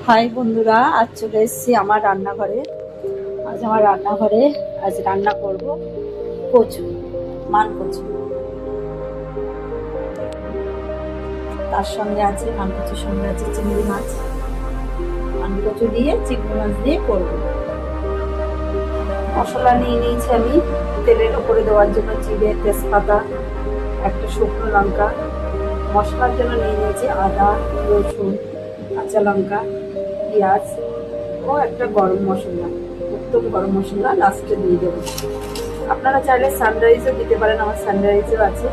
High বন্ধুরা, আজ চলে এসেছি আমার রান্নাঘরে। আজ রান্না করব কচু, মান কচু। তার সঙ্গে আছে মান কচুর সঙ্গে আছে চিংড়ি মাছ। মান কচু দিয়ে চিংড়ি মাছ দিয়ে করব। মশলা নিয়ে নিয়েছি আমি তেলের ওপরে দেওয়ার জন্য জিরে, তেজপাতা, একটা শুকনো লঙ্কা। মশলার জন্য নিয়ে নিয়েছি আদা, রসুন, কাঁচা লঙ্কা, পেঁয়াজ ও একটা গরম মশলা, উত্তম গরম মশলা লাস্টে দিয়ে দেবো। আপনারা চাইলে সানরাইজও দিতে পারেন, আমার সানরাইজও আছে,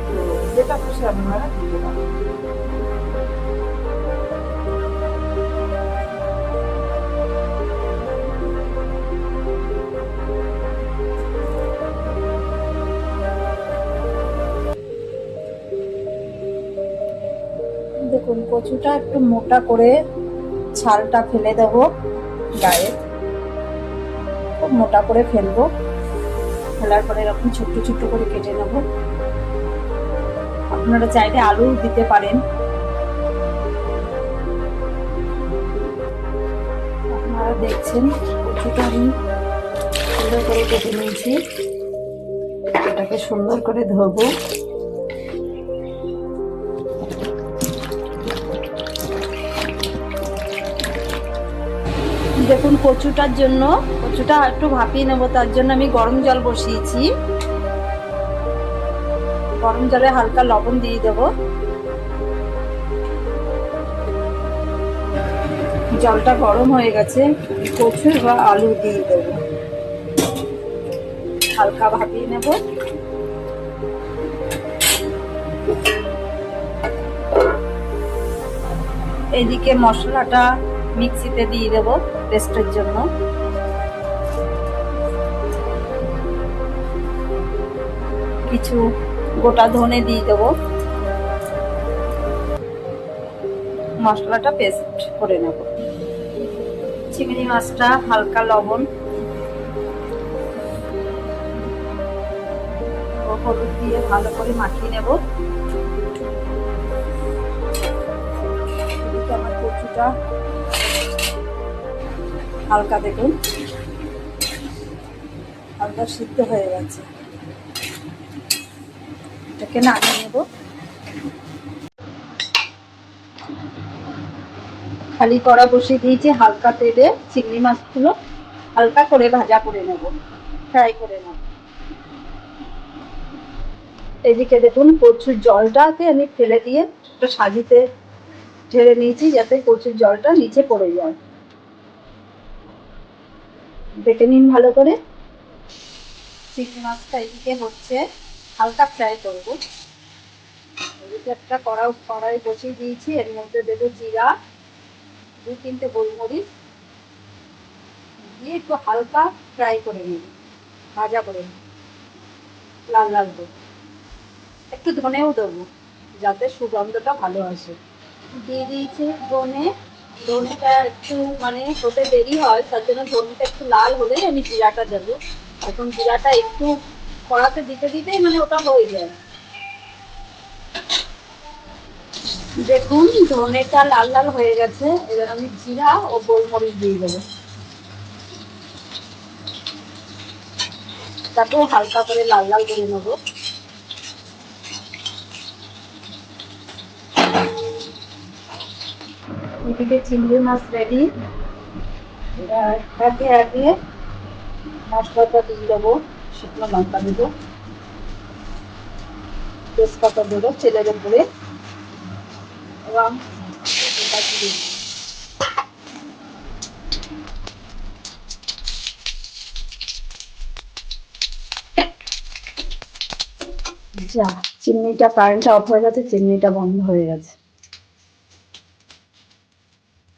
তো যেটা খুশি আপনারা দিতে পারেন। দেখুন, কচুটা একটু মোটা করে ছালটা ফেলে দেবো, গায়ে খুব মোটা করে ফেলবো। ফেলার পরে এরকম ছোট্ট ছোট্ট করে কেটে নেব। আপনারা চাইলে আলু দিতে পারেন। আপনারা দেখছেন কচুটা আমি সুন্দর করে কেটে নিয়েছি। এটাকে সুন্দর করে ধোবো। দেখুন, কচুটা একটু ভাপিয়ে নেবো, তার জন্য আমি গরম জল বসিয়েছি। গরম জলে হালকা লবণ দিয়ে দেবো। জলটা গরম হয়ে গেছে, কচু বা আলু দিয়ে দেবো, হালকা ভাপিয়ে নেব। এইদিকে মশলাটা মিক্সিতে দিয়ে দেবো পেস্টের জন্য। কিছু গোটা ধনে দিয়ে দেবো। মশলাটা পেস্ট করে নেব। চিংড়ি মাছটা হালকা লবণ ও হলুদ দিয়ে ভালো করে মাখিয়ে নেব। আমার কচুটা হালকা, দেখুন হালকা সিদ্ধ হয়ে গেছে। এটাকে নামিয়ে নেব। খালি কড়া বসিয়ে দিয়েছি, হালকা তেলে চিংড়ি মাছগুলো হালকা করে ভাজা করে নেব, ফ্রাই করে নেব। এদিকে দেখুন, কচুর জলটাকে আমি ফেলে দিয়ে একটা সাজিতে ঢেলে নিয়েছি, যাতে কচুর জলটা নিচে পড়ে যায়। দেখে নিন ভালো করে। চিংড়ি মাছটা এদিকে হচ্ছে, হালকা ফ্রাই করবো। এদিকে একটা কড়াই বসিয়ে দিয়েছি, এর মধ্যে দেবো জিরা, 2-3টে গোলমরিচ দিয়ে একটু হালকা ফ্রাই করে নেব, ভাজা করে নেব, লাল লাল করে। একটু ধনেও দেবো যাতে সুগন্ধটা ভালো আসে। দিয়ে দিয়েছি ধনে। ধনেটা একটু হতে দেরি হয়, তার জন্য ধনেটা একটু লাল হলে আমি জিরাটা দেবো। এখন জিরাটা একটু কড়াতে দিতে দিতেই ওটা হয়ে যায়। দেখুন, ধনেটা লাল লাল হয়ে গেছে। এবার আমি জিরা ও গোলমরিচ দিয়ে দেবো। তাকেও হালকা করে লাল লাল করে নেবো। এদিকে চিংড়ি মাছ রেডি। একে একে মশলাটা দিয়ে দেবো। শুকনো লঙ্কা দেবো, তেজপাতা দেবো তেলের উপরে, এবং যা চিমনিটা, কারেন্টটা অফ হয়ে গেছে, চিমনিটা বন্ধ হয়ে গেছে।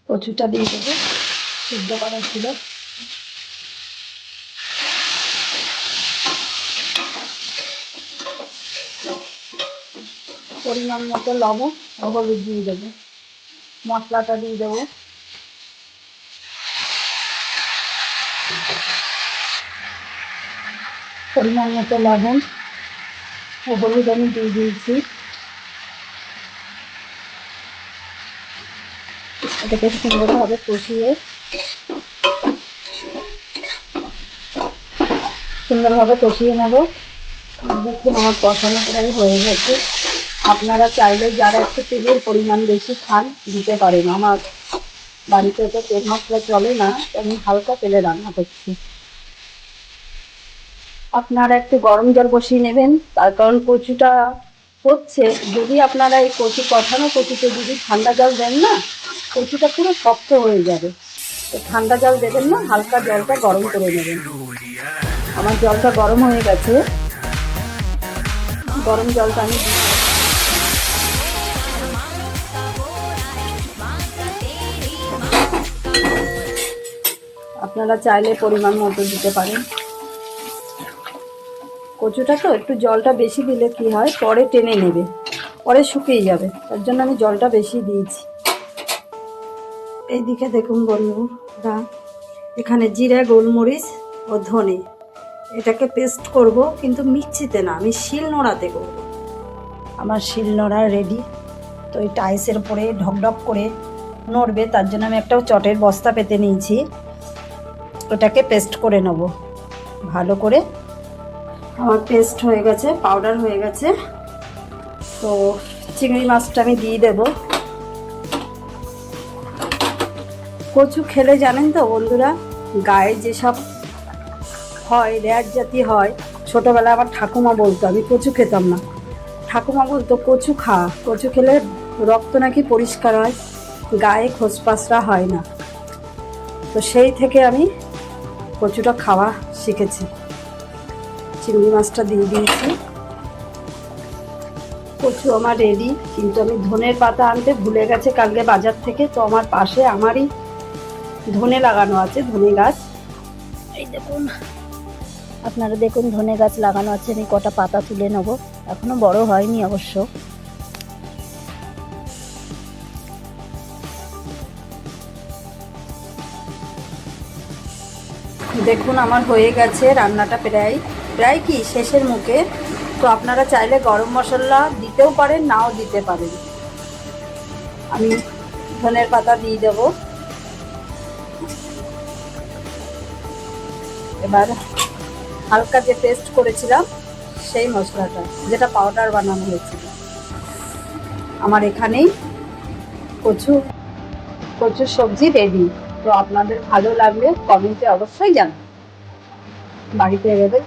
কচুটা দিয়ে দেবো, সিদ্ধ করা ছিল। পরিমাণ মতো লবণ ও হলুদ দিয়ে দেবো। মশলাটা দিয়ে দেবো। পরিমাণ মতো লবণ ও হলুদ আমি দিয়ে দিয়েছি। এটাকে সুন্দরভাবে কষিয়ে নেব। দেখুন আমার কষানো প্রায় হয়ে গেছে। আপনারা চাইলে যারা একটু তেলের পরিমাণ বেশি খান দিতে পারেন। আমার বাড়িতে তো তেল মশলা চলে না, আমি হালকা তেলে রান্না করছি। আপনারা একটু গরম জল বসিয়ে নেবেন, তার কারণ কচুটা হচ্ছে, যদি আপনারা এই কষানো কচুতে যদি ঠান্ডা জল দেন না, কচুটা পুরো শক্ত হয়ে যাবে। তো ঠান্ডা জল দেবেন না, হালকা জলটা গরম করে নেবেন। আমার জলটা গরম হয়ে গেছে, গরম জলটা আমি আপনারা চাইলে পরিমাণ মতো দিতে পারেন। কচুটা তো একটু জলটা বেশি দিলে কি হয়, পরে টেনে নেবে, পরে শুকিয়ে যাবে, তার জন্য আমি জলটা বেশি দিয়েছি। এইদিকে দেখুন বন্ধুরা, এখানে জিরা, গোলমরিচ ও ধনে এটাকে পেস্ট করব, কিন্তু মিক্সিতে না, আমি শিলনোড়াতে করব। আমার শিলনোড়া রেডি। তো এই টাইসের উপরে ঢকঢক করে নড়বে, তার জন্য আমি একটা চটের বস্তা পেতে নিয়েছি। ওটাকে পেস্ট করে নেব ভালো করে। আমার পেস্ট হয়ে গেছে, পাউডার হয়ে গেছে। তো চিংড়ি মাছটা আমি দিয়ে দেব। কচু খেলে জানেন তো বন্ধুরা, গায়ে যেসব হয়, র্যাট জাতি হয়, ছোটোবেলায় আমার ঠাকুমা বলতো, আমি কচু খেতাম না, ঠাকুমা বলতো কচু খা, কচু খেলে রক্ত নাকি পরিষ্কার হয়, গায়ে খোঁজপাসরা হয় না। তো সেই থেকে আমি কচুটা খাওয়া শিখেছি। চিংড়ি মাছটা দিয়ে দিয়েছি। কচু আমার রেডি, কিন্তু আমি ধনের পাতা আনতে ভুলে গেছে কালকে বাজার থেকে। তো আমার পাশে আমারই ধনে লাগানো আছে, ধনে গাছ। এই দেখুন, আপনারা দেখুন, ধনে গাছ লাগানো আছে। আমি কটা পাতা তুলে নেব, এখনো বড় হয়নি অবশ্য। দেখুন আমার হয়ে গেছে রান্নাটা, প্রায় প্রায় কি শেষের মুখে। তো আপনারা চাইলে গরম মশলা দিতেও পারেন, নাও দিতে পারেন। আমি ধনের পাতা দিয়ে দেব। এবার হালকা যে পেস্ট করেছিলাম সেই মশলাটা, যেটা পাউডার বানানো হয়েছিল, আমার এখানেই কচুর সবজি রেডি। তো আপনাদের ভালো লাগলে কমেন্টে অবশ্যই জানান। বাড়িতে গেলে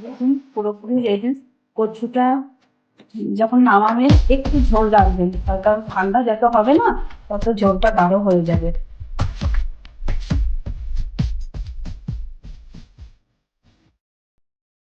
দেখুন পুরোপুরি রেডি। কচুটা যখন নামাবেন একটু ঝোল রাখবেন, তার কারণ ঠান্ডা যত হবে না, তত ঝোলটা গাঢ় হয়ে যাবে।